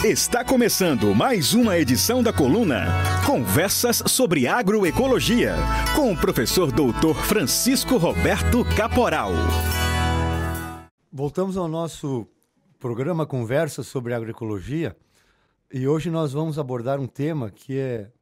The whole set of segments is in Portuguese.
Está começando mais uma edição da coluna Conversas sobre Agroecologia, com o professor doutor Francisco Roberto Caporal. Voltamos ao nosso programa Conversas sobre Agroecologia e hoje nós vamos abordar um tema que é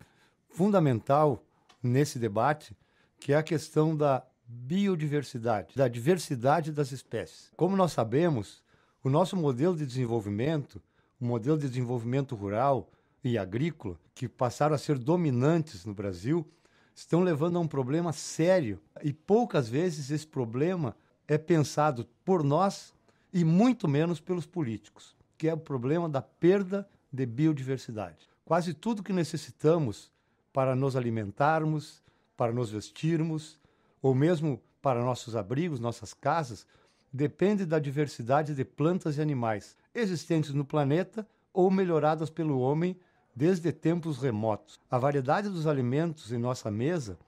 fundamental nesse debate, que é a questão da biodiversidade, da diversidade das espécies. Como nós sabemos, o nosso modelo de desenvolvimento, o modelo de desenvolvimento rural e agrícola, que passaram a ser dominantes no Brasil, estão levando a um problema sério. E poucas vezes esse problema é pensado por nós e muito menos pelos políticos, que é o problema da perda de biodiversidade. Quase tudo que necessitamos para nos alimentarmos, para nos vestirmos, ou mesmo para nossos abrigos, nossas casas, depende da diversidade de plantas e animais existentes no planeta ou melhoradas pelo homem desde tempos remotos. A variedade dos alimentos em nossa mesa,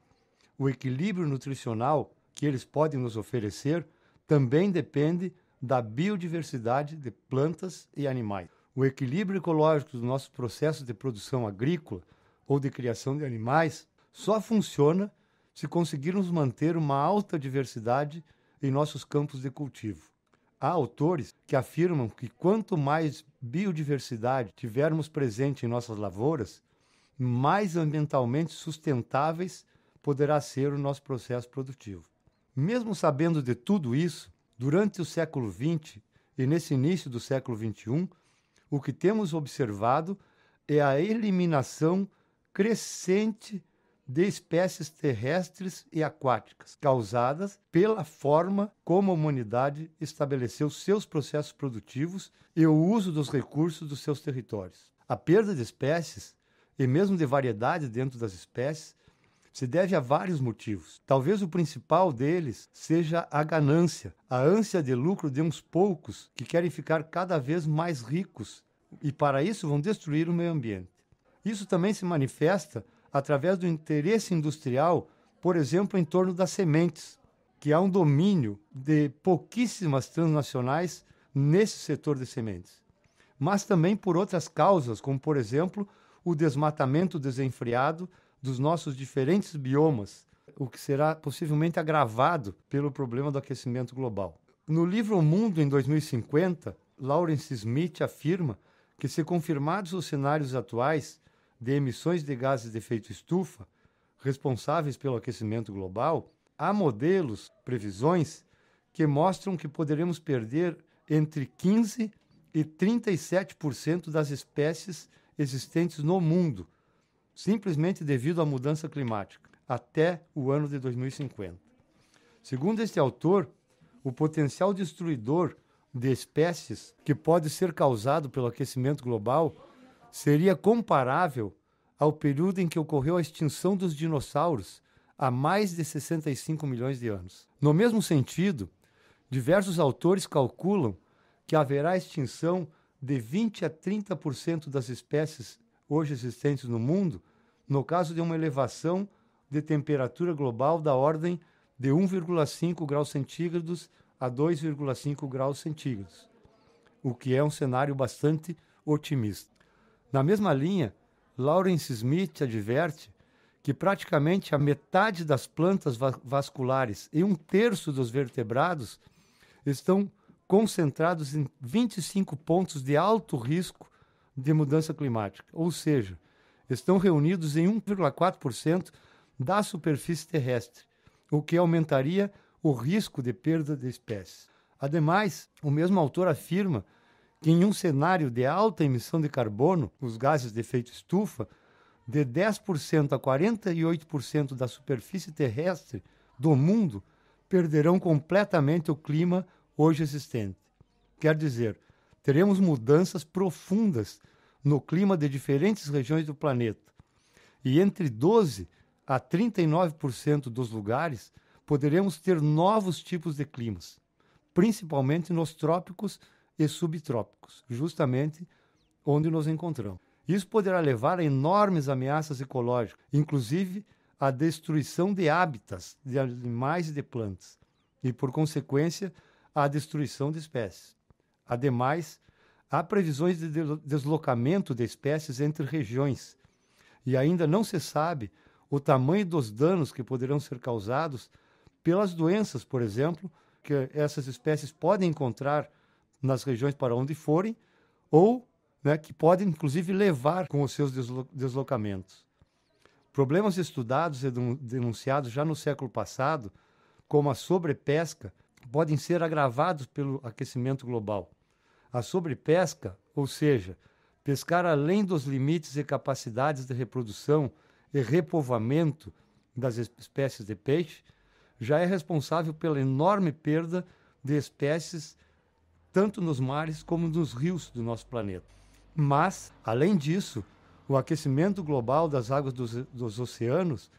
o equilíbrio nutricional que eles podem nos oferecer, também depende da biodiversidade de plantas e animais. O equilíbrio ecológico dos nossos processos de produção agrícola ou de criação de animais só funciona se conseguirmos manter uma alta diversidade em nossos campos de cultivo. Há autores que afirmam que quanto mais biodiversidade tivermos presente em nossas lavouras, mais ambientalmente sustentáveis poderá ser o nosso processo produtivo. Mesmo sabendo de tudo isso, durante o século XX e nesse início do século XXI, o que temos observado é a eliminação crescente de espécies terrestres e aquáticas, causadas pela forma como a humanidade estabeleceu seus processos produtivos e o uso dos recursos dos seus territórios. A perda de espécies, e mesmo de variedade dentro das espécies, se deve a vários motivos. Talvez o principal deles seja a ganância, a ânsia de lucro de uns poucos que querem ficar cada vez mais ricos e, para isso, vão destruir o meio ambiente. Isso também se manifesta através do interesse industrial, por exemplo, em torno das sementes, que há um domínio de pouquíssimas transnacionais nesse setor de sementes. Mas também por outras causas, como, por exemplo, o desmatamento desenfreado dos nossos diferentes biomas, o que será possivelmente agravado pelo problema do aquecimento global. No livro O Mundo em 2050, Lawrence Smith afirma que, se confirmados os cenários atuais de emissões de gases de efeito estufa, responsáveis pelo aquecimento global, há modelos, previsões, que mostram que poderemos perder entre 15% e 37% das espécies existentes no mundo, simplesmente devido à mudança climática, até o ano de 2050. Segundo este autor, o potencial destruidor de espécies que pode ser causado pelo aquecimento global seria comparável ao período em que ocorreu a extinção dos dinossauros há mais de 65 milhões de anos. No mesmo sentido, diversos autores calculam que haverá extinção de 20% a 30% das espécies hoje existentes no mundo, no caso de uma elevação de temperatura global da ordem de 1,5 graus centígrados a 2,5 graus centígrados, o que é um cenário bastante otimista. Na mesma linha, Lawrence Smith adverte que praticamente a metade das plantas vasculares e 1/3 dos vertebrados estão concentrados em 25 pontos de alto risco de mudança climática, ou seja, estão reunidos em 1,4% da superfície terrestre, o que aumentaria o risco de perda de espécies. Ademais, o mesmo autor afirma que em um cenário de alta emissão de carbono, os gases de efeito estufa, de 10% a 48% da superfície terrestre do mundo perderão completamente o clima hoje existente. Quer dizer, teremos mudanças profundas no clima de diferentes regiões do planeta. E entre 12% a 39% dos lugares poderemos ter novos tipos de climas, principalmente nos trópicos e subtrópicos, justamente onde nos encontramos. Isso poderá levar a enormes ameaças ecológicas, inclusive a destruição de hábitats de animais e de plantas, e, por consequência, a destruição de espécies. Ademais, Há previsões de deslocamento de espécies entre regiões e ainda não se sabe o tamanho dos danos que poderão ser causados pelas doenças, por exemplo, que essas espécies podem encontrar nas regiões para onde forem ou, né, que podem, inclusive, levar com os seus deslocamentos. Problemas estudados e denunciados já no século passado, como a sobrepesca, podem ser agravados pelo aquecimento global. A sobrepesca, ou seja, pescar além dos limites e capacidades de reprodução e repovoamento das espécies de peixe, já é responsável pela enorme perda de espécies tanto nos mares como nos rios do nosso planeta. Mas, além disso, o aquecimento global das águas dos oceanos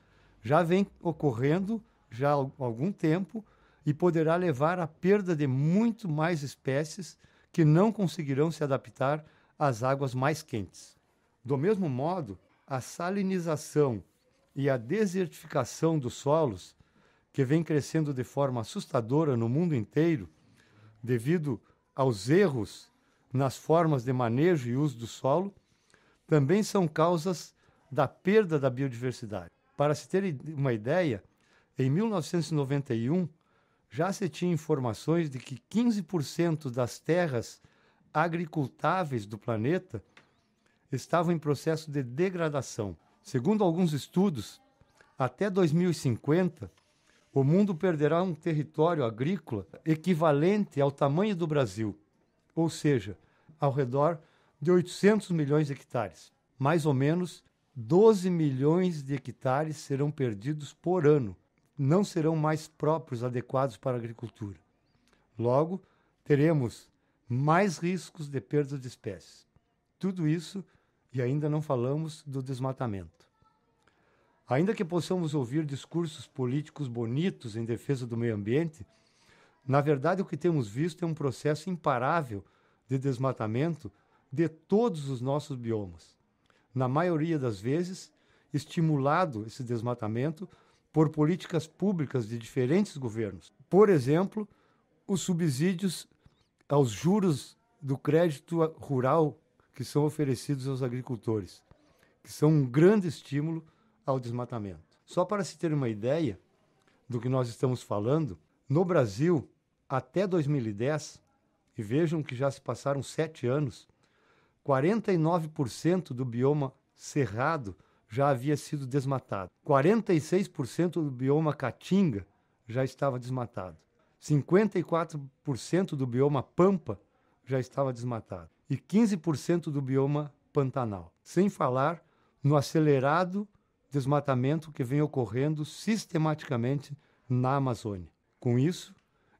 já vem ocorrendo já há algum tempo e poderá levar à perda de muito mais espécies que não conseguirão se adaptar às águas mais quentes. Do mesmo modo, a salinização e a desertificação dos solos, que vem crescendo de forma assustadora no mundo inteiro, devido aos erros nas formas de manejo e uso do solo, também são causas da perda da biodiversidade. Para se ter uma ideia, em 1991, já se tinha informações de que 15% das terras agricultáveis do planeta estavam em processo de degradação. Segundo alguns estudos, até 2050, o mundo perderá um território agrícola equivalente ao tamanho do Brasil, ou seja, ao redor de 800 milhões de hectares. Mais ou menos 12 milhões de hectares serão perdidos por ano. Não serão mais próprios, adequados para a agricultura. Logo, teremos mais riscos de perda de espécies. Tudo isso, e ainda não falamos do desmatamento. Ainda que possamos ouvir discursos políticos bonitos em defesa do meio ambiente, na verdade o que temos visto é um processo imparável de desmatamento de todos os nossos biomas. Na maioria das vezes, estimulado esse desmatamento por políticas públicas de diferentes governos. Por exemplo, os subsídios aos juros do crédito rural que são oferecidos aos agricultores, que são um grande estímulo ao desmatamento. Só para se ter uma ideia do que nós estamos falando, no Brasil, até 2010, e vejam que já se passaram 7 anos, 49% do bioma cerrado já havia sido desmatado. 46% do bioma caatinga já estava desmatado. 54% do bioma pampa já estava desmatado. E 15% do bioma pantanal. Sem falar no acelerado desmatamento que vem ocorrendo sistematicamente na Amazônia. Com isso,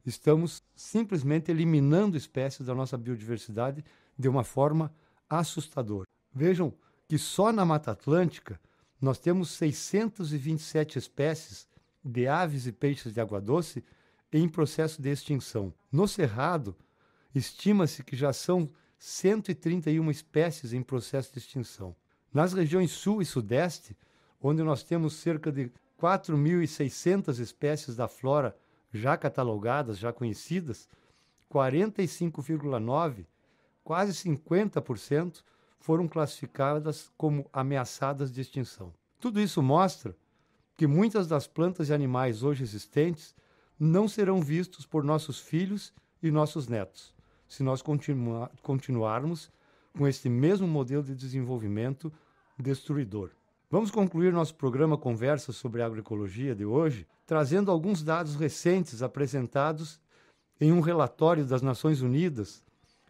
estamos simplesmente eliminando espécies da nossa biodiversidade de uma forma assustadora. Vejam que só na Mata Atlântica nós temos 627 espécies de aves e peixes de água doce em processo de extinção. No Cerrado, estima-se que já são 131 espécies em processo de extinção. Nas regiões Sul e Sudeste, onde nós temos cerca de 4.600 espécies da flora já catalogadas, já conhecidas, 45,9%, quase 50%, foram classificadas como ameaçadas de extinção. Tudo isso mostra que muitas das plantas e animais hoje existentes não serão vistos por nossos filhos e nossos netos, se nós continuarmos com este mesmo modelo de desenvolvimento destruidor. Vamos concluir nosso programa Conversa sobre Agroecologia de hoje, trazendo alguns dados recentes apresentados em um relatório das Nações Unidas,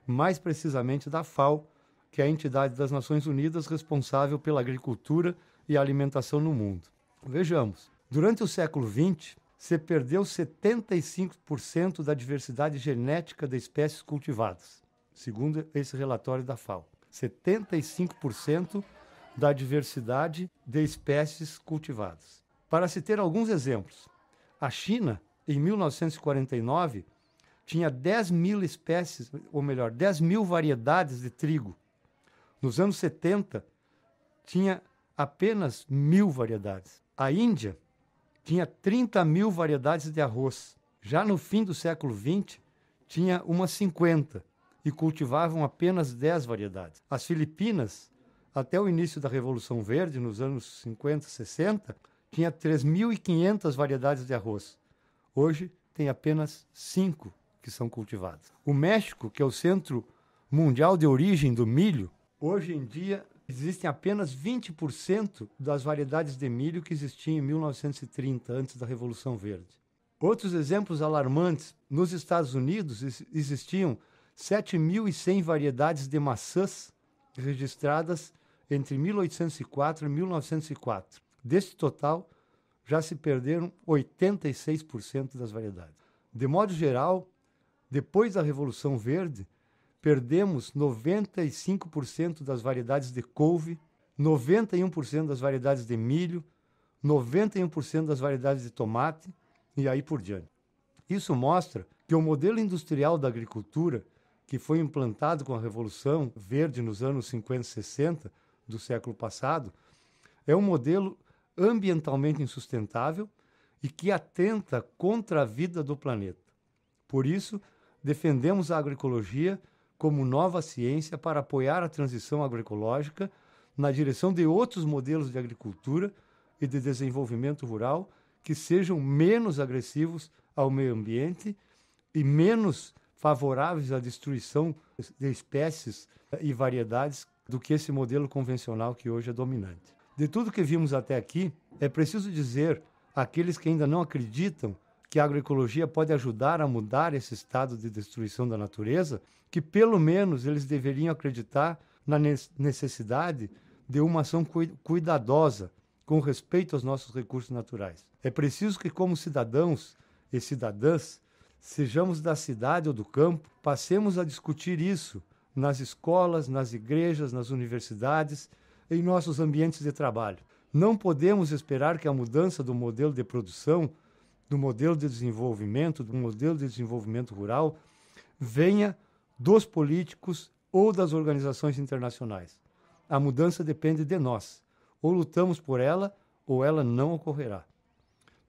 mais precisamente da FAO, que é a entidade das Nações Unidas responsável pela agricultura e alimentação no mundo. Vejamos, durante o século XX, se perdeu 75% da diversidade genética de espécies cultivadas, segundo esse relatório da FAO. 75% da diversidade de espécies cultivadas. Para se ter alguns exemplos, a China, em 1949, tinha 10 mil espécies, ou melhor, 10 mil variedades de trigo. Nos anos 70, tinha apenas 1.000 variedades. A Índia tinha 30 mil variedades de arroz. Já no fim do século XX, tinha umas 50. e cultivavam apenas 10 variedades. As Filipinas, até o início da Revolução Verde, nos anos 50, 60, tinha 3.500 variedades de arroz. Hoje tem apenas 5 que são cultivadas. O México, que é o centro mundial de origem do milho, hoje em dia existem apenas 20% das variedades de milho que existiam em 1930, antes da Revolução Verde. Outros exemplos alarmantes: nos Estados Unidos existiam 7.100 variedades de maçãs registradas entre 1804 e 1904. Deste total, já se perderam 86% das variedades. De modo geral, depois da Revolução Verde, perdemos 95% das variedades de couve, 91% das variedades de milho, 91% das variedades de tomate e aí por diante. Isso mostra que o modelo industrial da agricultura, que foi implantado com a Revolução Verde nos anos 50 e 60 do século passado, é um modelo ambientalmente insustentável e que atenta contra a vida do planeta. Por isso, defendemos a agroecologia como nova ciência para apoiar a transição agroecológica na direção de outros modelos de agricultura e de desenvolvimento rural que sejam menos agressivos ao meio ambiente e menos favoráveis à destruição de espécies e variedades do que esse modelo convencional que hoje é dominante. De tudo que vimos até aqui, é preciso dizer àqueles que ainda não acreditam que a agroecologia pode ajudar a mudar esse estado de destruição da natureza, que pelo menos eles deveriam acreditar na necessidade de uma ação cuidadosa com respeito aos nossos recursos naturais. É preciso que, como cidadãos e cidadãs, sejamos da cidade ou do campo, passemos a discutir isso nas escolas, nas igrejas, nas universidades, em nossos ambientes de trabalho. Não podemos esperar que a mudança do modelo de produção, do modelo de desenvolvimento, do modelo de desenvolvimento rural, venha dos políticos ou das organizações internacionais. A mudança depende de nós. Ou lutamos por ela, ou ela não ocorrerá.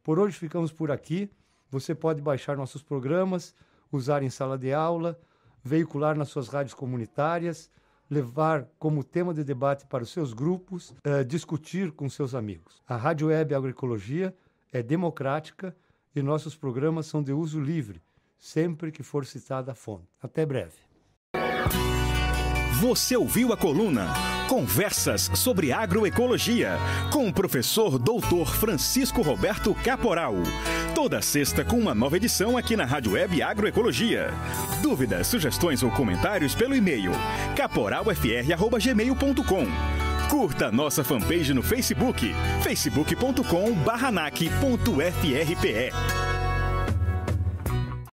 Por hoje ficamos por aqui. Você pode baixar nossos programas, usar em sala de aula, veicular nas suas rádios comunitárias, levar como tema de debate para os seus grupos, discutir com seus amigos. A Rádio Web Agroecologia é democrática e nossos programas são de uso livre, sempre que for citada a fonte. Até breve. Você ouviu a coluna Conversas sobre Agroecologia, com o professor Dr. Francisco Roberto Caporal. Toda sexta com uma nova edição aqui na Rádio Web Agroecologia. Dúvidas, sugestões ou comentários pelo e-mail caporalfr@gmail.com. Curta nossa fanpage no Facebook, facebook.com/nac.frpe.